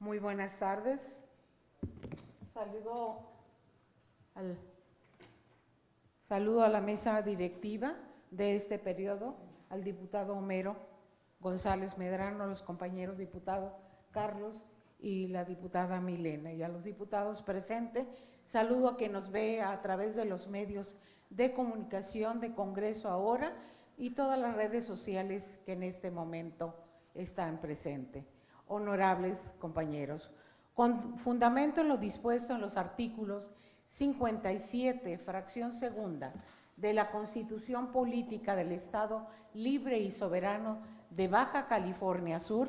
Muy buenas tardes. Saludo a la mesa directiva de este periodo, al diputado Homero González Medrano, a los compañeros diputados Carlos y la diputada Milena, y a los diputados presentes. Saludo a quien nos ve a través de los medios de comunicación de Congreso Ahora y todas las redes sociales que en este momento están presentes. Honorables compañeros, con fundamento en lo dispuesto en los artículos 57, fracción segunda, de la Constitución Política del Estado Libre y Soberano de Baja California Sur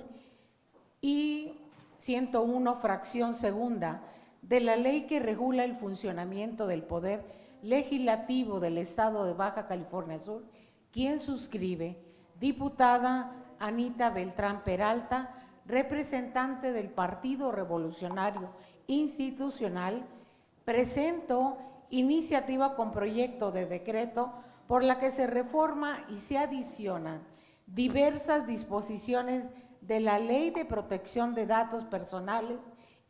y 101, fracción segunda, de la ley que regula el funcionamiento del Poder Legislativo del Estado de Baja California Sur, quien suscribe, diputada Anita Beltrán Peralta, representante del Partido Revolucionario Institucional, presento iniciativa con proyecto de decreto por la que se reforma y se adicionan diversas disposiciones de la Ley de Protección de Datos Personales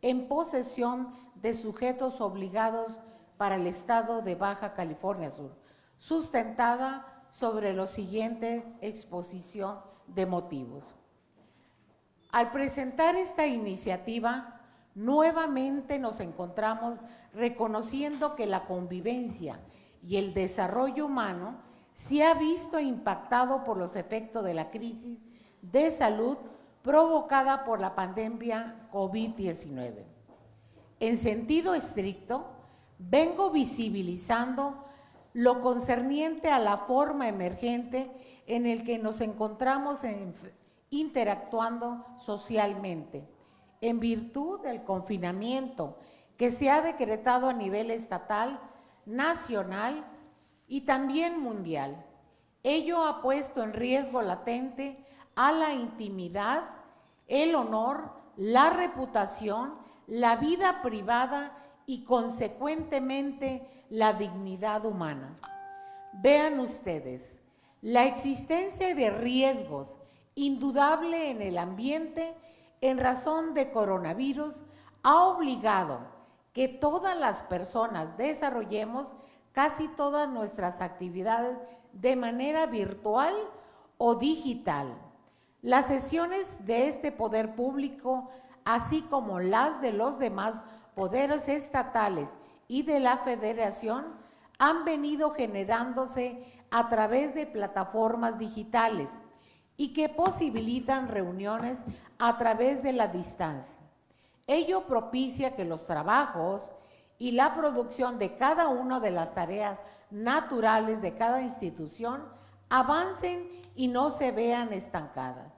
en posesión de sujetos obligados para el Estado de Baja California Sur, sustentada sobre la siguiente exposición de motivos. Al presentar esta iniciativa, nuevamente nos encontramos reconociendo que la convivencia y el desarrollo humano se ha visto impactado por los efectos de la crisis de salud provocada por la pandemia COVID-19. En sentido estricto, vengo visibilizando lo concerniente a la forma emergente en el que nos encontramos interactuando socialmente, en virtud del confinamiento que se ha decretado a nivel estatal, nacional y también mundial. Ello ha puesto en riesgo latente a la intimidad, el honor, la reputación, la vida privada y consecuentemente la dignidad humana. Vean ustedes, la existencia de riesgos indudable en el ambiente en razón de coronavirus ha obligado que todas las personas desarrollemos casi todas nuestras actividades de manera virtual o digital. Las sesiones de este poder público, así como las de los demás poderes estatales y de la Federación, han venido generándose a través de plataformas digitales y que posibilitan reuniones a través de la distancia. Ello propicia que los trabajos y la producción de cada una de las tareas naturales de cada institución avancen y no se vean estancadas.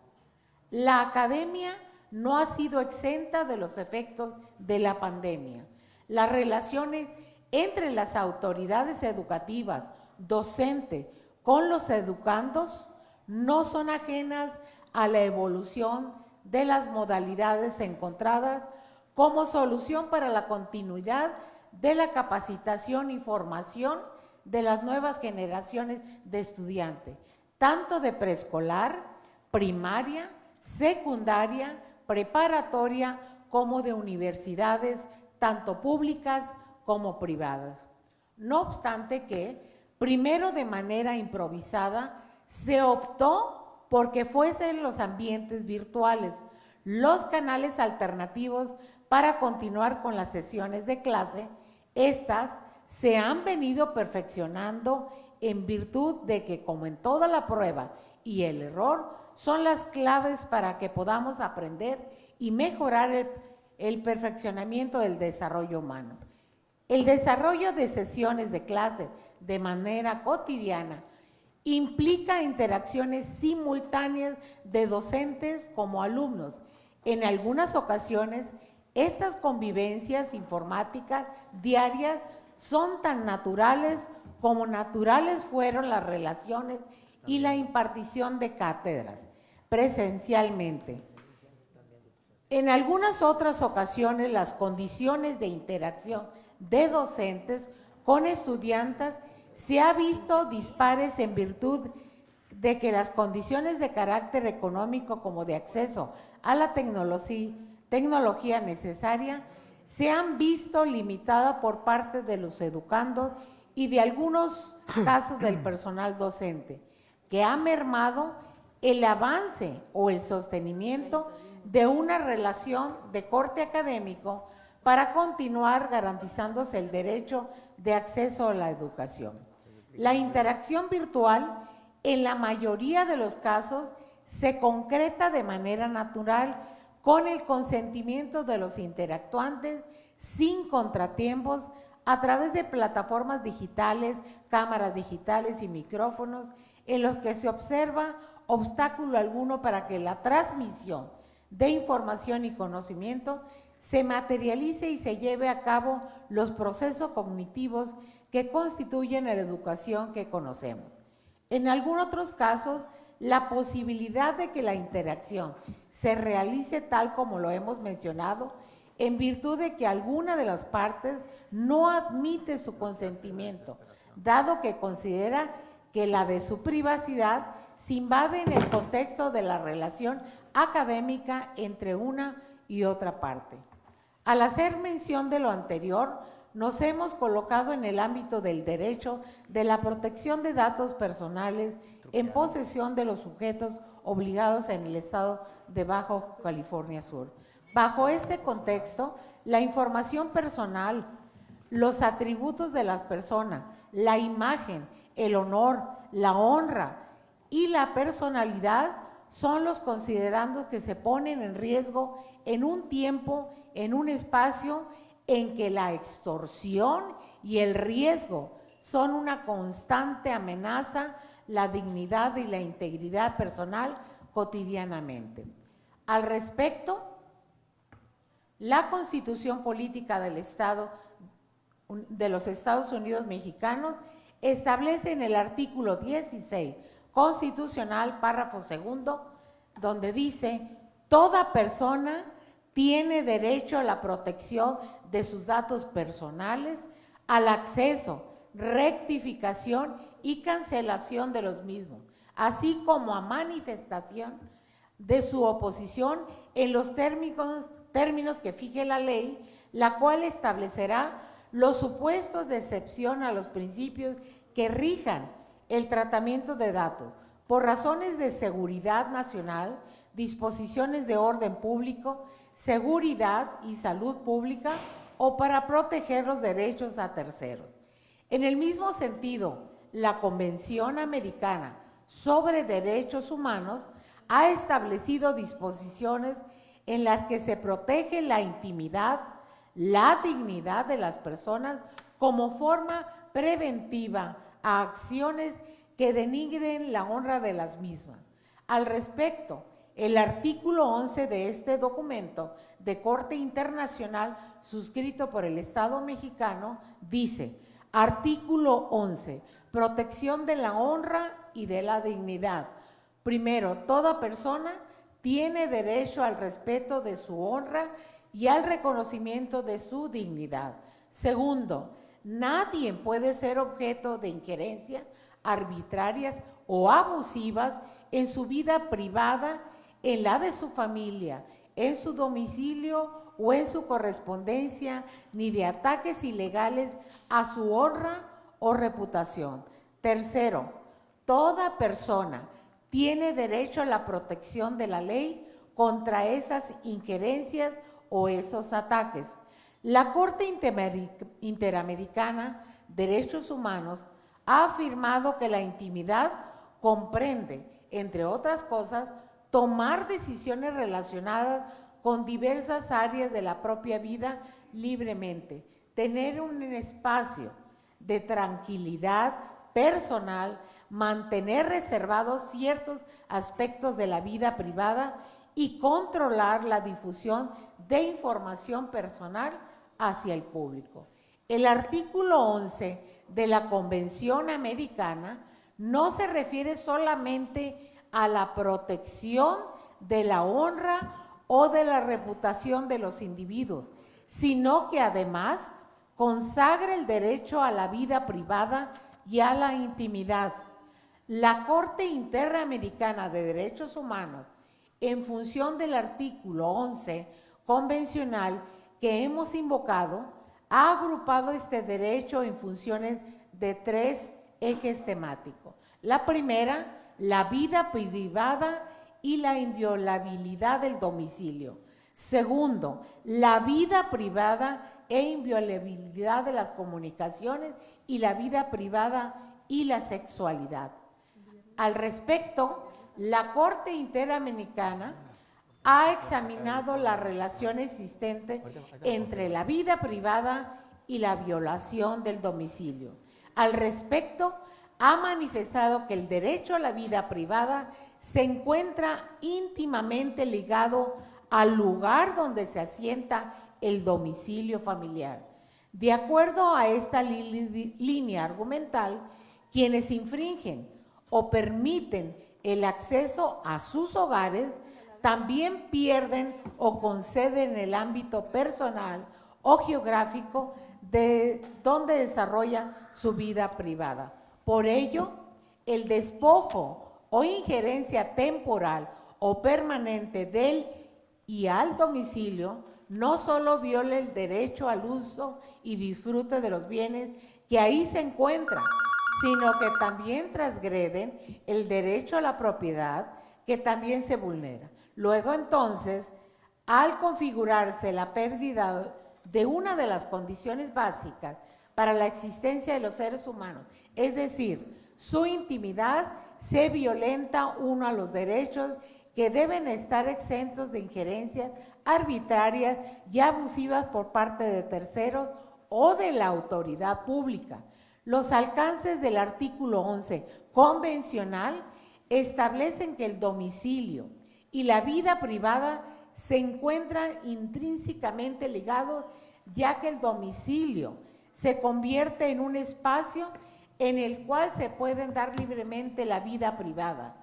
La academia no ha sido exenta de los efectos de la pandemia. Las relaciones entre las autoridades educativas, docentes, con los educandos, no son ajenas a la evolución de las modalidades encontradas como solución para la continuidad de la capacitación y formación de las nuevas generaciones de estudiantes, tanto de preescolar, primaria, secundaria, preparatoria, como de universidades, tanto públicas como privadas. No obstante que, primero de manera improvisada, se optó porque fuesen los ambientes virtuales los canales alternativos para continuar con las sesiones de clase. Estas se han venido perfeccionando en virtud de que, como en toda la prueba y el error, son las claves para que podamos aprender y mejorar el perfeccionamiento del desarrollo humano. El desarrollo de sesiones de clase de manera cotidiana implica interacciones simultáneas de docentes como alumnos. En algunas ocasiones, estas convivencias informáticas diarias son tan naturales como naturales fueron las relaciones y la impartición de cátedras presencialmente. En algunas otras ocasiones, las condiciones de interacción de docentes con estudiantes se ha visto dispares en virtud de que las condiciones de carácter económico como de acceso a la tecnología necesaria, se han visto limitadas por parte de los educandos y de algunos casos del personal docente, que ha mermado el avance o el sostenimiento de una relación de corte académico para continuar garantizándose el derecho de acceso a la educación. La interacción virtual, en la mayoría de los casos, se concreta de manera natural con el consentimiento de los interactuantes sin contratiempos a través de plataformas digitales, cámaras digitales y micrófonos en los que se observa obstáculo alguno para que la transmisión de información y conocimiento se materialice y se lleve a cabo los procesos cognitivos que constituyen la educación que conocemos. En algunos otros casos, la posibilidad de que la interacción se realice tal como lo hemos mencionado, en virtud de que alguna de las partes no admite su consentimiento, dado que considera que la de su privacidad se invade en el contexto de la relación académica entre una y otra parte. Al hacer mención de lo anterior, nos hemos colocado en el ámbito del derecho de la protección de datos personales en posesión de los sujetos obligados en el estado de Baja California Sur. Bajo este contexto, la información personal, los atributos de las personas, la imagen, el honor, la honra y la personalidad son los considerandos que se ponen en riesgo en un tiempo, en un espacio en que la extorsión y el riesgo son una constante amenaza la dignidad y la integridad personal cotidianamente. Al respecto, la Constitución Política del Estado de los Estados Unidos Mexicanos establece en el artículo 16 constitucional, párrafo segundo, donde dice: toda persona tiene derecho a la protección de sus datos personales, al acceso, rectificación y cancelación de los mismos, así como a manifestación de su oposición en los términos que fije la ley, la cual establecerá los supuestos de excepción a los principios que rijan el tratamiento de datos por razones de seguridad nacional, disposiciones de orden público, seguridad y salud pública o para proteger los derechos a terceros. En el mismo sentido, la Convención Americana sobre Derechos Humanos ha establecido disposiciones en las que se protege la intimidad, la dignidad de las personas como forma preventiva a acciones que denigren la honra de las mismas. Al respecto, el artículo 11 de este documento de corte internacional suscrito por el Estado mexicano dice: artículo 11, protección de la honra y de la dignidad. Primero, toda persona tiene derecho al respeto de su honra y al reconocimiento de su dignidad. Segundo, nadie puede ser objeto de injerencias arbitrarias o abusivas en su vida privada, en la de su familia, en su domicilio o en su correspondencia, ni de ataques ilegales a su honra o reputación. Tercero, toda persona tiene derecho a la protección de la ley contra esas injerencias o esos ataques. La Corte Interamericana de Derechos Humanos ha afirmado que la intimidad comprende, entre otras cosas, tomar decisiones relacionadas con diversas áreas de la propia vida libremente, tener un espacio de tranquilidad personal, mantener reservados ciertos aspectos de la vida privada y controlar la difusión de información personal hacia el público. El artículo 11 de la Convención Americana no se refiere solamente a la protección de la honra o de la reputación de los individuos, sino que además consagra el derecho a la vida privada y a la intimidad. La Corte Interamericana de Derechos Humanos, en función del artículo 11, convencional que hemos invocado ha agrupado este derecho en funciones de 3 ejes temáticos. La primera, la vida privada y la inviolabilidad del domicilio. Segundo, la vida privada e inviolabilidad de las comunicaciones y la vida privada y la sexualidad. Al respecto, la Corte Interamericana ha examinado la relación existente entre la vida privada y la violación del domicilio. Al respecto, ha manifestado que el derecho a la vida privada se encuentra íntimamente ligado al lugar donde se asienta el domicilio familiar. De acuerdo a esta línea argumental, quienes infringen o permiten el acceso a sus hogares también pierden o conceden el ámbito personal o geográfico de donde desarrolla su vida privada. Por ello, el despojo o injerencia temporal o permanente del y al domicilio no solo viola el derecho al uso y disfrute de los bienes que ahí se encuentran, sino que también transgreden el derecho a la propiedad que también se vulnera. Luego entonces, al configurarse la pérdida de una de las condiciones básicas para la existencia de los seres humanos, es decir, su intimidad, se violenta uno a los derechos que deben estar exentos de injerencias arbitrarias y abusivas por parte de terceros o de la autoridad pública. Los alcances del artículo 11 convencional establecen que el domicilio y la vida privada se encuentran intrínsecamente ligados, ya que el domicilio se convierte en un espacio en el cual se pueden dar libremente la vida privada.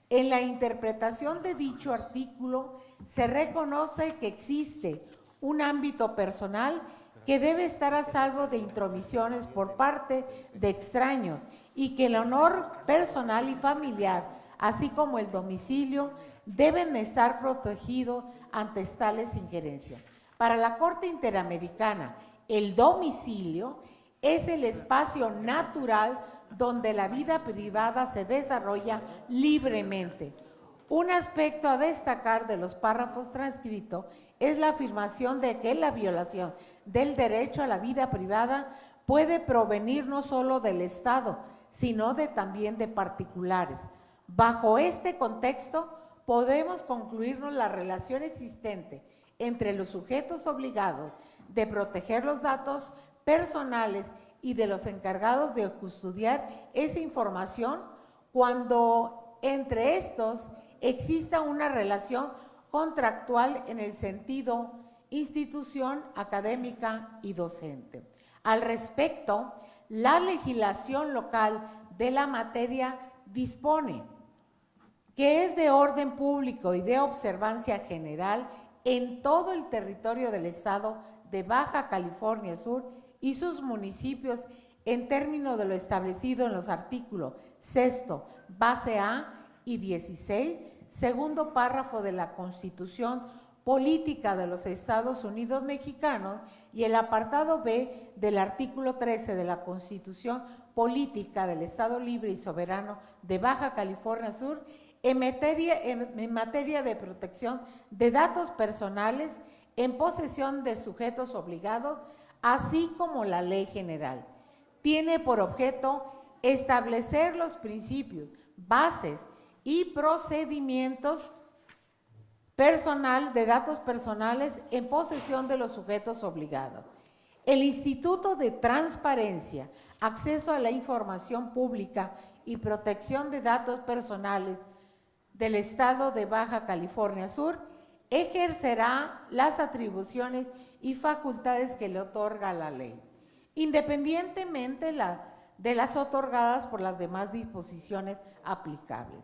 En la interpretación de dicho artículo se reconoce que existe un ámbito personal que debe estar a salvo de intromisiones por parte de extraños y que el honor personal y familiar, así como el domicilio, deben estar protegidos ante tales injerencias. Para la Corte Interamericana, el domicilio es el espacio natural donde la vida privada se desarrolla libremente. Un aspecto a destacar de los párrafos transcritos es la afirmación de que la violación del derecho a la vida privada puede provenir no solo del Estado, sino también de particulares. Bajo este contexto, podemos concluirnos la relación existente entre los sujetos obligados de proteger los datos personales y de los encargados de custodiar esa información cuando entre estos exista una relación contractual en el sentido institución académica y docente. Al respecto, la legislación local de la materia dispone que es de orden público y de observancia general en todo el territorio del Estado de Baja California Sur y sus municipios en términos de lo establecido en los artículos 6, base A y 16, segundo párrafo de la Constitución Política de los Estados Unidos Mexicanos y el apartado B del artículo 13 de la Constitución Política del Estado Libre y Soberano de Baja California Sur en materia de protección de datos personales en posesión de sujetos obligados, así como la ley general. Tiene por objeto establecer los principios, bases y procedimientos de datos personales en posesión de los sujetos obligados. El Instituto de Transparencia, Acceso a la Información Pública y Protección de Datos Personales del Estado de Baja California Sur ejercerá las atribuciones y facultades que le otorga la ley, independientemente de las otorgadas por las demás disposiciones aplicables.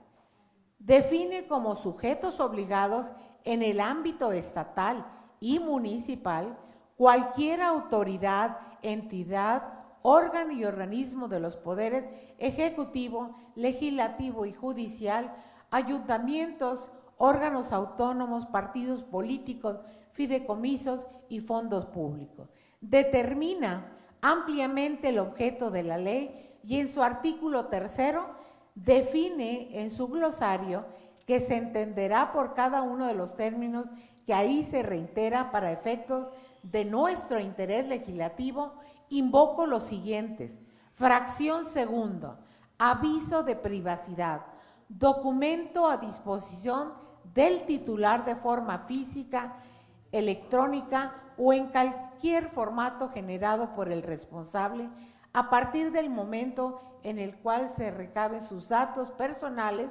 Define como sujetos obligados en el ámbito estatal y municipal cualquier autoridad, entidad, órgano y organismo de los poderes ejecutivo, legislativo y judicial, ayuntamientos, órganos autónomos, partidos políticos, fideicomisos y fondos públicos. Determina ampliamente el objeto de la ley y en su artículo 3 define en su glosario que se entenderá por cada uno de los términos que ahí se reitera para efectos de nuestro interés legislativo. Invoco los siguientes. Fracción segunda, aviso de privacidad, documento a disposición del titular de forma física, electrónica o en cualquier formato generado por el responsable a partir del momento en el cual se recaben sus datos personales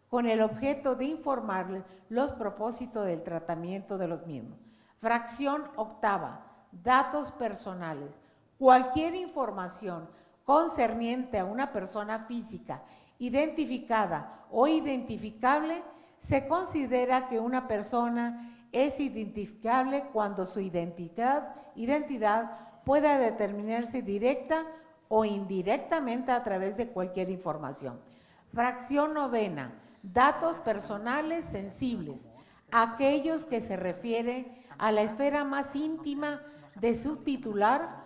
con el objeto de informarle los propósitos del tratamiento de los mismos. Fracción octava, datos personales. Cualquier información concerniente a una persona física identificada o identificable, se considera que una persona es identificable cuando su identidad pueda determinarse directa o indirectamente a través de cualquier información. Fracción novena, datos personales sensibles, aquellos que se refieren a la esfera más íntima de su titular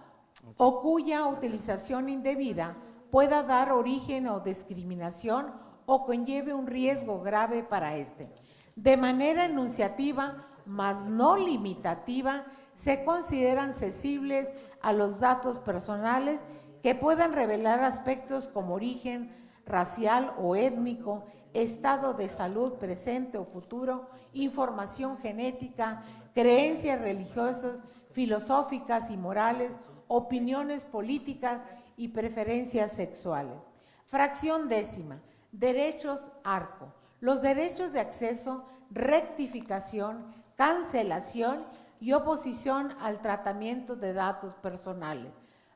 o cuya utilización indebida pueda dar origen a discriminación o conlleve un riesgo grave para éste. De manera enunciativa, mas no limitativa, se consideran sensibles a los datos personales que puedan revelar aspectos como origen racial o étnico, estado de salud presente o futuro, información genética, creencias religiosas, filosóficas y morales, opiniones políticas y preferencias sexuales. Fracción décima, derechos ARCO. Los derechos de acceso, rectificación, cancelación y oposición al tratamiento de datos personales.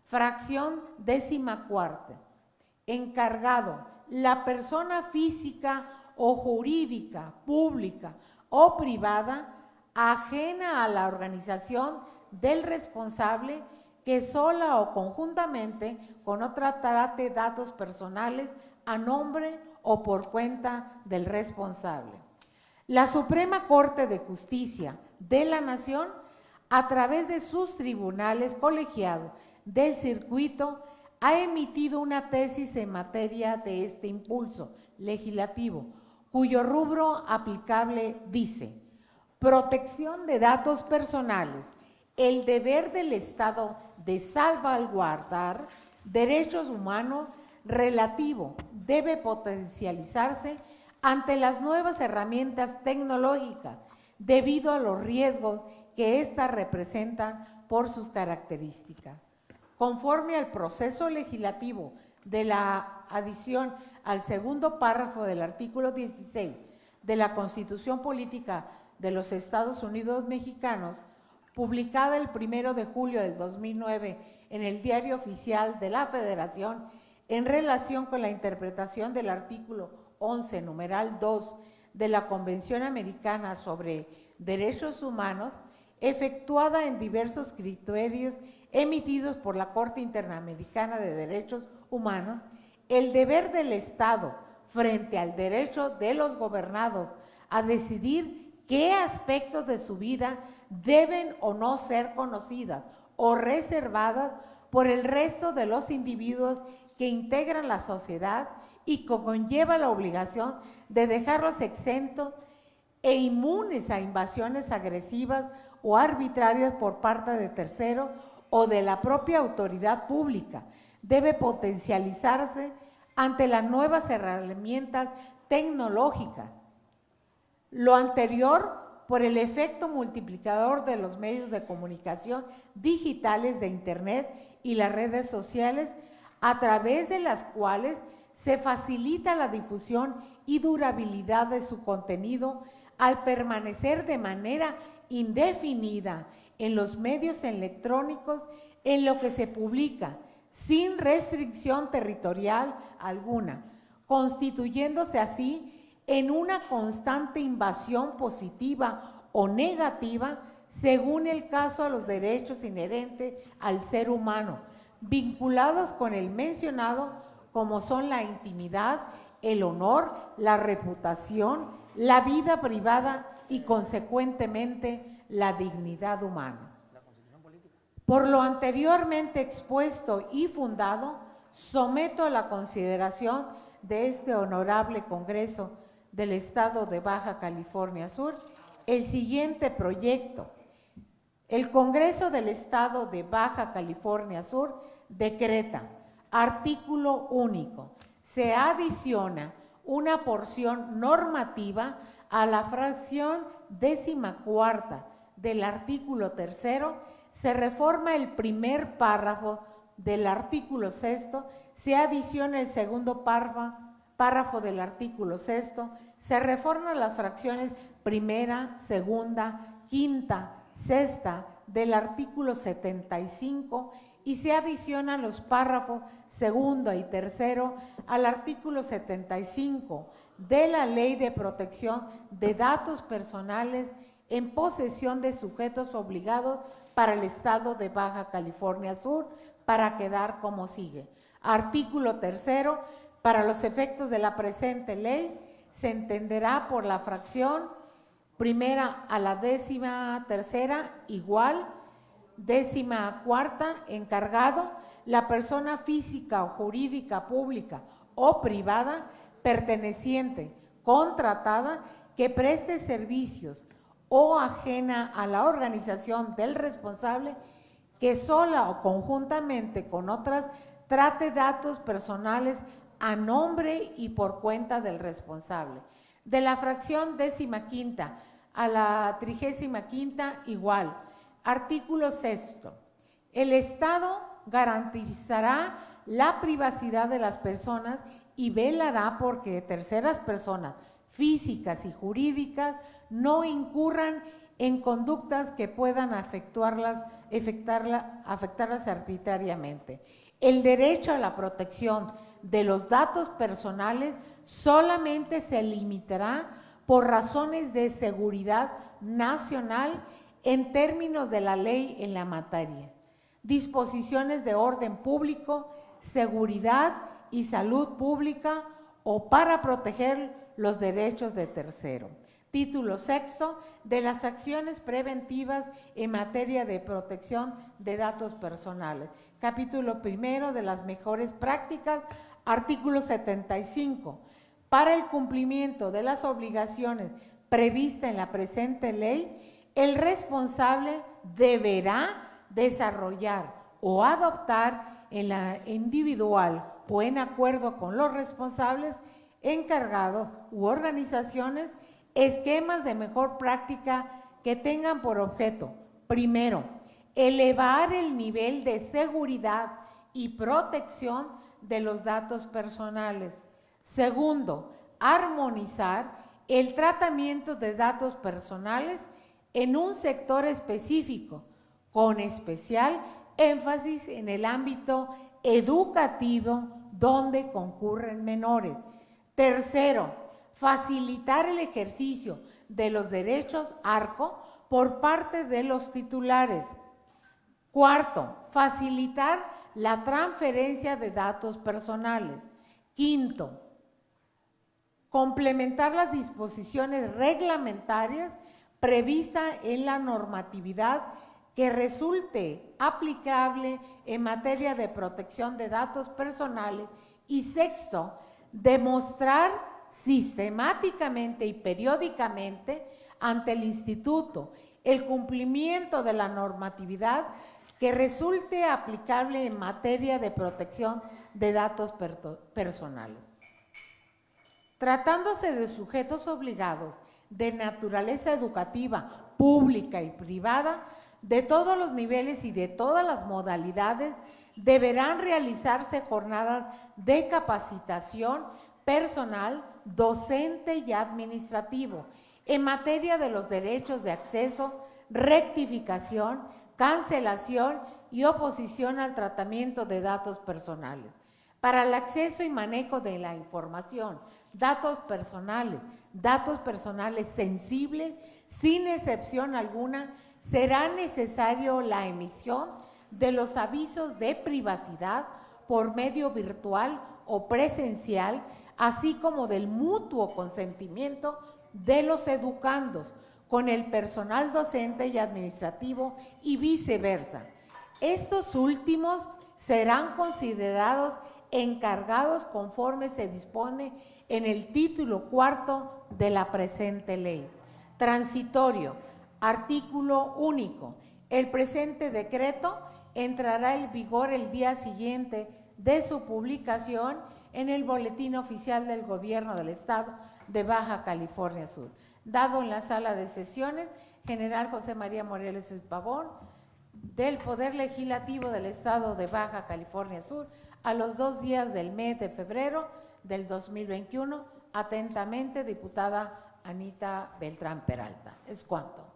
Fracción décima cuarta, encargado, la persona física o jurídica, pública o privada, ajena a la organización del responsable, que sola o conjuntamente con otra trate datos personales a nombre o por cuenta del responsable. La Suprema Corte de Justicia de la Nación, a través de sus tribunales colegiados del circuito, ha emitido una tesis en materia de este impulso legislativo, cuyo rubro aplicable dice: protección de datos personales, el deber del Estado de salvaguardar derechos humanos relativo debe potencializarse ante las nuevas herramientas tecnológicas debido a los riesgos que éstas representan por sus características. Conforme al proceso legislativo de la adición al segundo párrafo del artículo 16 de la Constitución Política de los Estados Unidos Mexicanos, publicada el 1 de julio del 2009 en el Diario Oficial de la Federación, en relación con la interpretación del artículo 11, numeral 2 de la Convención Americana sobre Derechos Humanos, efectuada en diversos criterios emitidos por la Corte Interamericana de Derechos Humanos, el deber del Estado frente al derecho de los gobernados a decidir qué aspectos de su vida deben o no ser conocidas o reservadas por el resto de los individuos que integran la sociedad y que conlleva la obligación de dejarlos exentos e inmunes a invasiones agresivas o arbitrarias por parte de terceros o de la propia autoridad pública, debe potencializarse ante las nuevas herramientas tecnológicas. Lo anterior por el efecto multiplicador de los medios de comunicación digitales de Internet y las redes sociales, a través de las cuales se facilita la difusión y durabilidad de su contenido al permanecer de manera indefinida en los medios electrónicos en lo que se publica, sin restricción territorial alguna, constituyéndose así en una constante invasión positiva o negativa según el caso a los derechos inherentes al ser humano, vinculados con el mencionado, como son la intimidad, el honor, la reputación, la vida privada y consecuentemente la dignidad humana. Por lo anteriormente expuesto y fundado, someto a la consideración de este honorable Congreso del Estado de Baja California Sur el siguiente proyecto. El Congreso del Estado de Baja California Sur decreta, artículo único, se adiciona una porción normativa a la fracción 14ª del artículo 3º, se reforma el primer párrafo del artículo 6º, se adiciona el segundo párrafo del artículo 6º, se reforman las fracciones primera, segunda, quinta, sexta del artículo 75 y se adicionan los párrafos segundo y tercero al artículo 75 de la Ley de Protección de Datos Personales en posesión de sujetos obligados para el Estado de Baja California Sur, para quedar como sigue. Artículo tercero, para los efectos de la presente ley, se entenderá por la fracción primera a la 13ª igual, 14ª encargado, la persona física o jurídica pública o privada perteneciente, contratada, que preste servicios o ajena a la organización del responsable, que sola o conjuntamente con otras trate datos personales a nombre y por cuenta del responsable. De la fracción 15ª a la 35ª igual. Artículo 6º. El Estado garantizará la privacidad de las personas y velará porque terceras personas físicas y jurídicas no incurran en conductas que puedan afectarlas arbitrariamente. El derecho a la protección de los datos personales solamente se limitará por razones de seguridad nacional en términos de la ley en la materia. Disposiciones de orden público, seguridad y salud pública o para proteger los derechos de tercero. Título sexto de las acciones preventivas en materia de protección de datos personales. Capítulo primero de las mejores prácticas. Artículo 75. Para el cumplimiento de las obligaciones previstas en la presente ley, el responsable deberá desarrollar o adoptar en la individual o en acuerdo con los responsables, encargados u organizaciones, esquemas de mejor práctica que tengan por objeto, primero, elevar el nivel de seguridad y protección de los datos personales. Segundo, armonizar el tratamiento de datos personales en un sector específico, con especial énfasis en el ámbito educativo donde concurren menores. Tercero, facilitar el ejercicio de los derechos ARCO por parte de los titulares. Cuarto, facilitar la transferencia de datos personales. Quinto, complementar las disposiciones reglamentarias previstas en la normatividad que resulte aplicable en materia de protección de datos personales. Y sexto, demostrar sistemáticamente y periódicamente ante el Instituto el cumplimiento de la normatividad que resulte aplicable en materia de protección de datos personales. Tratándose de sujetos obligados de naturaleza educativa, pública y privada, de todos los niveles y de todas las modalidades, deberán realizarse jornadas de capacitación personal, docente y administrativo en materia de los derechos de acceso, rectificación, cancelación y oposición al tratamiento de datos personales. Para el acceso y manejo de la información, datos personales sensibles, sin excepción alguna, será necesario la emisión de los avisos de privacidad por medio virtual o presencial, así como del mutuo consentimiento de los educandos, con el personal docente y administrativo y viceversa. Estos últimos serán considerados encargados conforme se dispone en el título cuarto de la presente ley. Transitorio, artículo único. El presente decreto entrará en vigor el día siguiente de su publicación en el Boletín Oficial del Gobierno del Estado de Baja California Sur, dado en la Sala de Sesiones General José María Morelos y Pavón del Poder Legislativo del Estado de Baja California Sur a los 2 días del mes de febrero del 2021. Atentamente, diputada Anita Beltrán Peralta. Es cuanto.